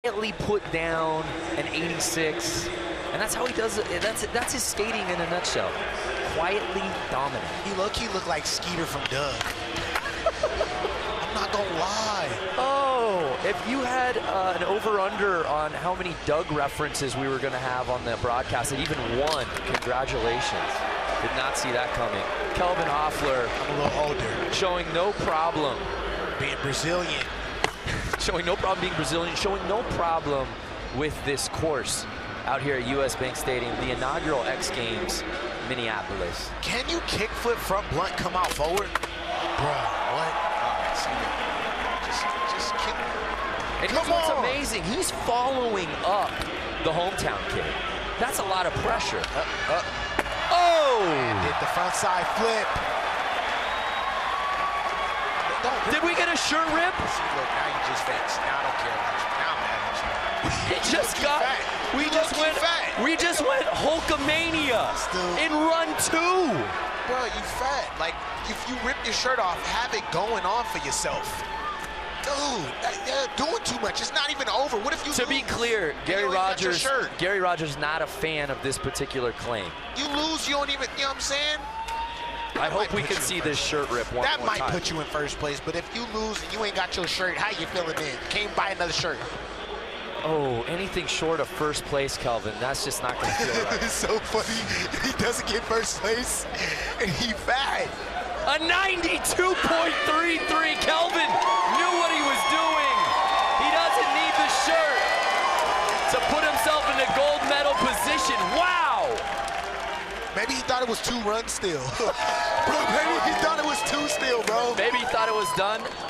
quietly put down an 86, and that's how he does it. That's his skating in a nutshell. Quietly dominant. He low-key looked like Skeeter from Doug. I'm not gonna lie. Oh, if you had an over-under on how many Doug references we were gonna have on the broadcast, and even one, congratulations. Did not see that coming. Kelvin Hoefler. I'm a little older. Showing no problem. Being Brazilian. Showing no problem being Brazilian, showing no problem with this course out here at US Bank Stadium, the inaugural X Games Minneapolis. Can you kickflip front blunt, come out forward? Bruh, what? Just kick. And here's what's amazing, he's following up the hometown kid. That's a lot of pressure. Oh! And did the front side flip. Did we get a shirt rip? See, look, now you just vexed. Now I don't care about you. Now I'm mad at you. It just got. We just went Hulkamania in run 2. Bro, you fat. Like, if you rip your shirt off, have it going on for yourself. Dude, you're doing too much. It's not even over. What if you To lose? be clear, Gary Rogers not a fan of this particular claim. You lose, you don't even, you know what I'm saying? I hope we can see this shirt rip one more time. That might put you in first place, but if you lose and you ain't got your shirt, how you feeling then? Can't buy another shirt. Oh, anything short of first place, Kelvin, that's just not going to feel right. It's so funny. He doesn't get first place, and he fat. A 92.33. Kelvin knew what he was doing. He doesn't need the shirt to put himself in the gold medal position. Wow. Maybe he thought it was 2 runs still. Bro, maybe he thought it was 2 still, bro. Maybe he thought it was done.